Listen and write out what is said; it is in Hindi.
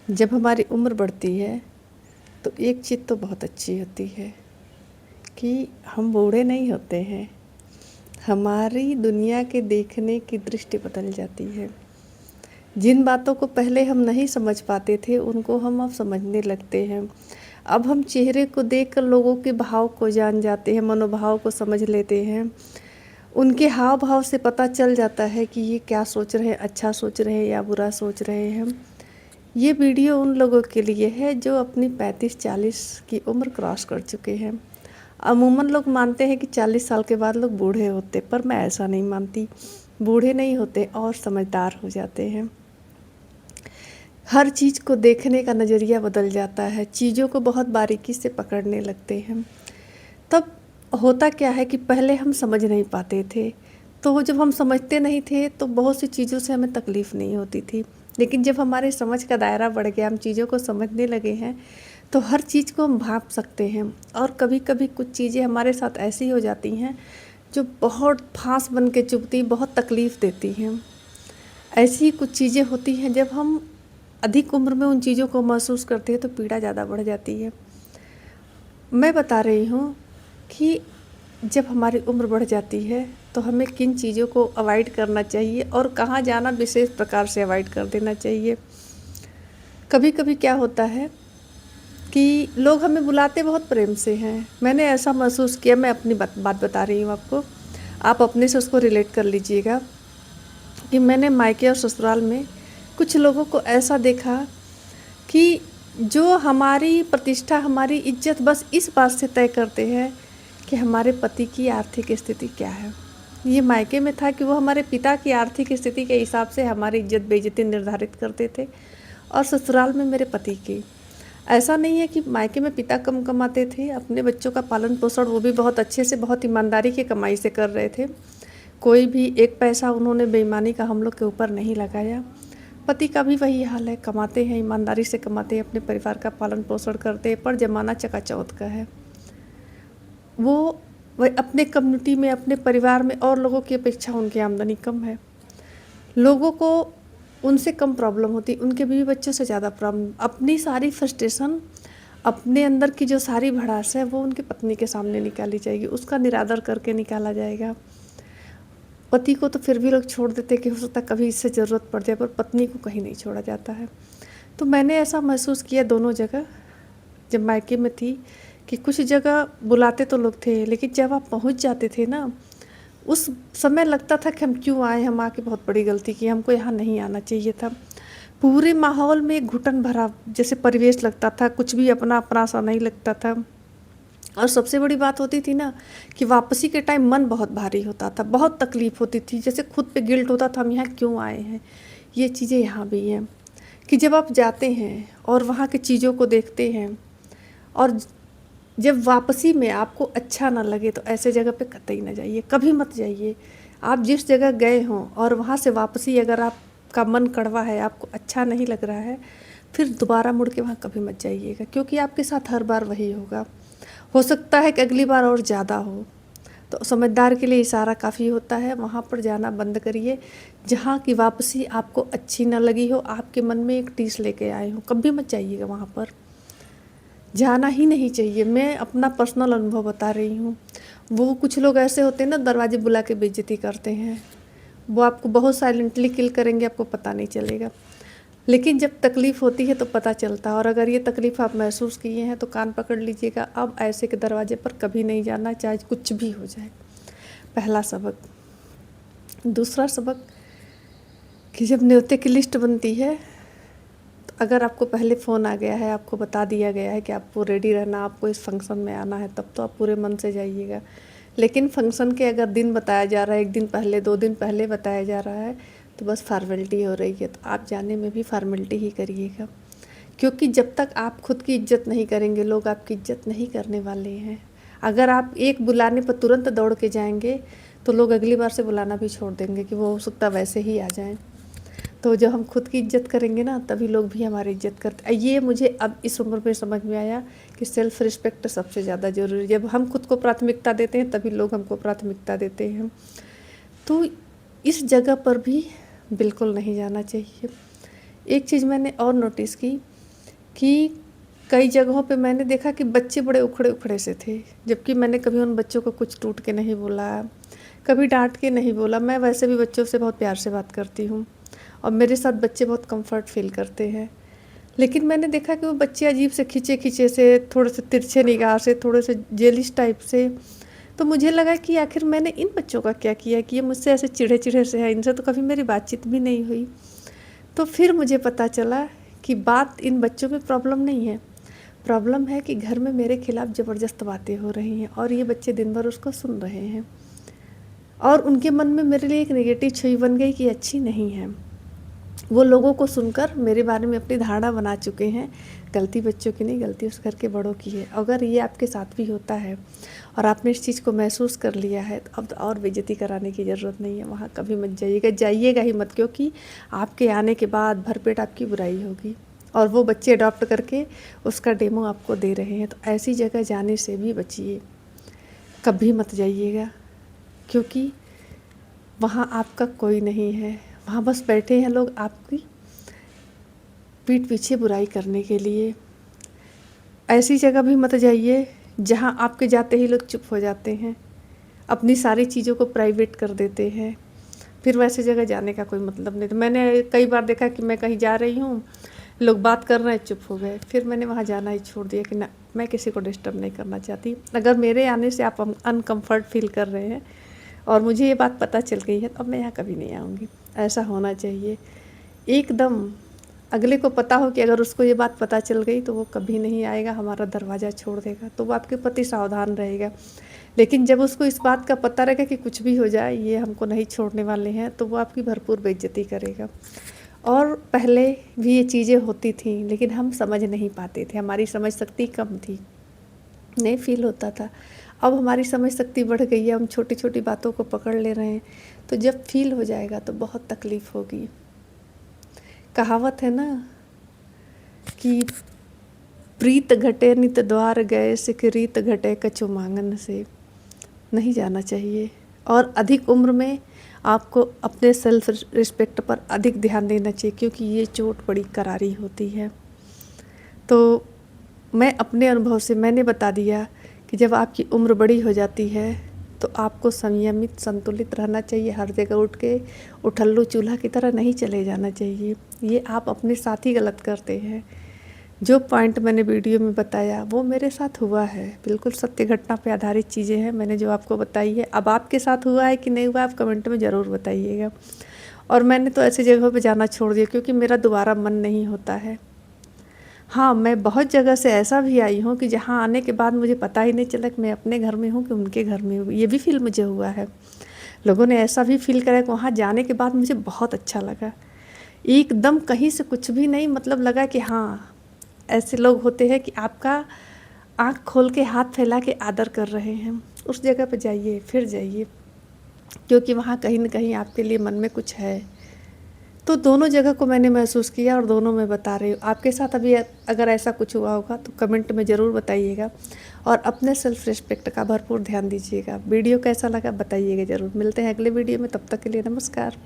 जब हमारी उम्र बढ़ती है तो एक चीज़ तो बहुत अच्छी होती है कि हम बूढ़े नहीं होते हैं। हमारी दुनिया के देखने की दृष्टि बदल जाती है। जिन बातों को पहले हम नहीं समझ पाते थे उनको हम अब समझने लगते हैं। अब हम चेहरे को देखकर लोगों के भाव को जान जाते हैं, मनोभाव को समझ लेते हैं। उनके हाव भाव से पता चल जाता है कि ये क्या सोच रहे हैं, अच्छा सोच रहे हैं या बुरा सोच रहे हैं। ये वीडियो उन लोगों के लिए है जो अपनी 35-40 की उम्र क्रॉस कर चुके हैं। अमूमन लोग मानते हैं कि 40 साल के बाद लोग बूढ़े होते, पर मैं ऐसा नहीं मानती। बूढ़े नहीं होते और समझदार हो जाते हैं। हर चीज़ को देखने का नज़रिया बदल जाता है, चीज़ों को बहुत बारीकी से पकड़ने लगते हैं। तब होता क्या है कि पहले हम समझ नहीं पाते थे, तो जब हम समझते नहीं थे तो बहुत सी चीज़ों से हमें तकलीफ़ नहीं होती थी। लेकिन जब हमारे समझ का दायरा बढ़ गया, हम चीज़ों को समझने लगे हैं, तो हर चीज़ को हम भांप सकते हैं। और कभी कभी कुछ चीज़ें हमारे साथ ऐसी हो जाती हैं जो बहुत फांस बन के चुभती, बहुत तकलीफ़ देती हैं। ऐसी ही कुछ चीज़ें होती हैं, जब हम अधिक उम्र में उन चीज़ों को महसूस करते हैं तो पीड़ा ज़्यादा बढ़ जाती है। मैं बता रही हूँ कि जब हमारी उम्र बढ़ जाती है तो हमें किन चीज़ों को अवॉइड करना चाहिए और कहाँ जाना विशेष प्रकार से अवॉइड कर देना चाहिए। कभी कभी क्या होता है कि लोग हमें बुलाते बहुत प्रेम से हैं। मैंने ऐसा महसूस किया, मैं अपनी बात बता रही हूँ आपको, आप अपने से उसको रिलेट कर लीजिएगा कि मैंने मायके और ससुराल में कुछ लोगों को ऐसा देखा कि जो हमारी प्रतिष्ठा, हमारी इज्जत बस इस बात से तय करते हैं कि हमारे पति की आर्थिक स्थिति क्या है। ये मायके में था कि वो हमारे पिता की आर्थिक स्थिति के हिसाब से हमारी इज्जत बेइज्जती निर्धारित करते थे, और ससुराल में मेरे पति की। ऐसा नहीं है कि मायके में पिता कम कमाते थे, अपने बच्चों का पालन पोषण वो भी बहुत अच्छे से, बहुत ईमानदारी की कमाई से कर रहे थे। कोई भी एक पैसा उन्होंने बेईमानी का हम लोग के ऊपर नहीं लगाया। पति का भी वही हाल है, कमाते हैं, ईमानदारी से कमाते हैं, अपने परिवार का पालन पोषण करते हैं, पर ज़माना चकाचौंध का है। वो वह अपने कम्युनिटी में, अपने परिवार में और लोगों की अपेक्षा उनकी आमदनी कम है। लोगों को उनसे कम प्रॉब्लम होती, उनके बीवी बच्चों से ज़्यादा प्रॉब्लम। अपनी सारी फ्रस्ट्रेशन, अपने अंदर की जो सारी भड़ास है वो उनकी पत्नी के सामने निकाली जाएगी, उसका निरादर करके निकाला जाएगा। पति को तो फिर भी लोग छोड़ देते कि हो सकता कभी इससे ज़रूरत पड़ जाए, पर पत्नी को कहीं नहीं छोड़ा जाता है। तो मैंने ऐसा महसूस किया दोनों जगह। जब मायके में थी कि कुछ जगह बुलाते तो लोग थे, लेकिन जब आप पहुंच जाते थे ना, उस समय लगता था कि हम क्यों आए, हम आके बहुत बड़ी गलती की, हमको यहाँ नहीं आना चाहिए था। पूरे माहौल में घुटन भरा जैसे परिवेश लगता था, कुछ भी अपना अपना सा नहीं लगता था। और सबसे बड़ी बात होती थी ना कि वापसी के टाइम मन बहुत भारी होता था, बहुत तकलीफ़ होती थी, जैसे खुद पे गिल्ट होता था हम यहाँ क्यों आए हैं। ये चीज़ें यहाँ भी हैं कि जब आप जाते हैं और वहाँ की चीज़ों को देखते हैं, और जब वापसी में आपको अच्छा ना लगे तो ऐसे जगह पे कतई ना जाइए, कभी मत जाइए। आप जिस जगह गए हों और वहाँ से वापसी अगर आपका मन कड़वा है, आपको अच्छा नहीं लग रहा है, फिर दोबारा मुड़ के वहाँ कभी मत जाइएगा, क्योंकि आपके साथ हर बार वही होगा। हो सकता है कि अगली बार और ज़्यादा हो। तो समझदार के लिए इशारा काफ़ी होता है, वहाँ पर जाना बंद करिए जहाँ की वापसी आपको अच्छी ना लगी हो, आपके मन में एक टीस लेके आए हो, कभी मत जाइएगा वहाँ पर, जाना ही नहीं चाहिए। मैं अपना पर्सनल अनुभव बता रही हूँ। वो कुछ लोग ऐसे होते हैं ना, दरवाजे बुला के बेइज्जती करते हैं, वो आपको बहुत साइलेंटली किल करेंगे, आपको पता नहीं चलेगा। लेकिन जब तकलीफ़ होती है तो पता चलता है। और अगर ये तकलीफ़ आप महसूस किए हैं तो कान पकड़ लीजिएगा, अब ऐसे के दरवाजे पर कभी नहीं जाना, चाहे कुछ भी हो जाए। पहला सबक। दूसरा सबक कि जब न्योते की लिस्ट बनती है, तो अगर आपको पहले फ़ोन आ गया है, आपको बता दिया गया है कि आपको रेडी रहना, आपको इस फंक्शन में आना है, तब तो आप पूरे मन से जाइएगा। लेकिन फंक्शन के अगर दिन बताया जा रहा है, 1 दिन पहले, 2 दिन पहले बताया जा रहा है, तो बस फॉर्मेलिटी हो रही है, तो आप जाने में भी फॉर्मेलिटी ही करिएगा। क्योंकि जब तक आप खुद की इज्जत नहीं करेंगे, लोग आपकी इज्जत नहीं करने वाले हैं। अगर आप एक बुलाने पर तुरंत दौड़ के जाएंगे तो लोग अगली बार से बुलाना भी छोड़ देंगे कि वो हो सकता वैसे ही आ जाएं। तो जब हम खुद की इज्जत करेंगे ना, तभी लोग भी हमारी इज्जत करते। ये मुझे अब इस उम्र में समझ में आया कि सेल्फ़ रिस्पेक्ट सबसे ज़्यादा ज़रूरी है। जब हम खुद को प्राथमिकता देते हैं तभी लोग हमको प्राथमिकता देते हैं। तो इस जगह पर भी बिल्कुल नहीं जाना चाहिए। एक चीज़ मैंने और नोटिस की कि कई जगहों पे मैंने देखा कि बच्चे बड़े उखड़े उखड़े से थे, जबकि मैंने कभी उन बच्चों को कुछ टूट के नहीं बोला, कभी डांट के नहीं बोला। मैं वैसे भी बच्चों से बहुत प्यार से बात करती हूँ और मेरे साथ बच्चे बहुत कंफर्ट फील करते हैं। लेकिन मैंने देखा कि वो बच्चे अजीब से खींचे खींचे से, थोड़े से तिरछे निगाह से, थोड़े से जेलिश टाइप से। तो मुझे लगा कि आखिर मैंने इन बच्चों का क्या किया कि ये मुझसे ऐसे चिढ़े चिढ़े से हैं, इनसे तो कभी मेरी बातचीत भी नहीं हुई। तो फिर मुझे पता चला कि बात इन बच्चों में प्रॉब्लम नहीं है, प्रॉब्लम है कि घर में मेरे खिलाफ ज़बरदस्त बातें हो रही हैं और ये बच्चे दिन भर उसको सुन रहे हैं और उनके मन में मेरे लिए एक नेगेटिव छवि बन गई कि अच्छी नहीं है। वो लोगों को सुनकर मेरे बारे में अपनी धारणा बना चुके हैं। गलती बच्चों की नहीं, गलती उस घर के बड़ों की है। अगर ये आपके साथ भी होता है और आपने इस चीज़ को महसूस कर लिया है तो अब तो और बेइज्जती कराने की ज़रूरत नहीं है। वहाँ कभी मत जाइएगा, जाइएगा ही मत, क्योंकि आपके आने के बाद भरपेट आपकी बुराई होगी और वो बच्चे अडॉप्ट करके उसका डेमो आपको दे रहे हैं। तो ऐसी जगह जाने से भी बचिए, कभी मत जाइएगा, क्योंकि वहाँ आपका कोई नहीं है। वहाँ बस बैठे हैं लोग आपकी पीठ पीछे बुराई करने के लिए। ऐसी जगह भी मत जाइए जहाँ आपके जाते ही लोग चुप हो जाते हैं, अपनी सारी चीज़ों को प्राइवेट कर देते हैं। फिर वैसे जगह जाने का कोई मतलब नहीं। तो मैंने कई बार देखा कि मैं कहीं जा रही हूँ, लोग बात कर रहे हैं, चुप हो गए, फिर मैंने वहाँ जाना ही छोड़ दिया कि ना, मैं किसी को डिस्टर्ब नहीं करना चाहती। अगर मेरे आने से आप अनकम्फर्ट फील कर रहे हैं और मुझे ये बात पता चल गई है तो अब मैं यहाँ कभी नहीं आऊँगी। ऐसा होना चाहिए एकदम। अगले को पता हो कि अगर उसको ये बात पता चल गई तो वो कभी नहीं आएगा, हमारा दरवाज़ा छोड़ देगा, तो वो आपके प्रति सावधान रहेगा। लेकिन जब उसको इस बात का पता रहेगा कि कुछ भी हो जाए ये हमको नहीं छोड़ने वाले हैं, तो वो आपकी भरपूर बेइज्जती करेगा। और पहले भी ये चीज़ें होती थी लेकिन हम समझ नहीं पाते थे, हमारी समझ शक्ति कम थी, नहीं फील होता था। अब हमारी समझ शक्ति बढ़ गई है, हम छोटी छोटी बातों को पकड़ ले रहे हैं, तो जब फील हो जाएगा तो बहुत तकलीफ़ होगी। कहावत है ना कि प्रीत घटे नित द्वार गए, सिख रीत घटे कछु मांगन से। नहीं जाना चाहिए और अधिक उम्र में आपको अपने सेल्फ रिस्पेक्ट पर अधिक ध्यान देना चाहिए, क्योंकि ये चोट बड़ी करारी होती है। तो मैं अपने अनुभव से मैंने बता दिया कि जब आपकी उम्र बड़ी हो जाती है तो आपको संयमित संतुलित रहना चाहिए। हर जगह उठ के उठल्लू चूल्हा की तरह नहीं चले जाना चाहिए, ये आप अपने साथ ही गलत करते हैं। जो पॉइंट मैंने वीडियो में बताया वो मेरे साथ हुआ है, बिल्कुल सत्य घटना पे आधारित चीज़ें हैं मैंने जो आपको बताई है। अब आपके साथ हुआ है कि नहीं हुआ आप कमेंट में ज़रूर बताइएगा। और मैंने तो ऐसी जगहों पे जाना छोड़ दिया क्योंकि मेरा दोबारा मन नहीं होता है। हाँ, मैं बहुत जगह से ऐसा भी आई हूँ कि जहाँ आने के बाद मुझे पता ही नहीं चला कि मैं अपने घर में हूँ कि उनके घर में हूँ, ये भी फील मुझे हुआ है। लोगों ने ऐसा भी फील करा कि वहाँ जाने के बाद मुझे बहुत अच्छा लगा, एकदम कहीं से कुछ भी नहीं, मतलब लगा कि हाँ, ऐसे लोग होते हैं कि आपका आँख खोल के हाथ फैला के आदर कर रहे हैं। उस जगह पर जाइए, फिर जाइए, क्योंकि वहाँ कहीं न कहीं आपके लिए मन में कुछ है। तो दोनों जगह को मैंने महसूस किया और दोनों मैं बता रही हूँ। आपके साथ अभी अगर ऐसा कुछ हुआ होगा तो कमेंट में ज़रूर बताइएगा और अपने सेल्फ रिस्पेक्ट का भरपूर ध्यान दीजिएगा। वीडियो कैसा लगा बताइएगा ज़रूर। मिलते हैं अगले वीडियो में, तब तक के लिए नमस्कार।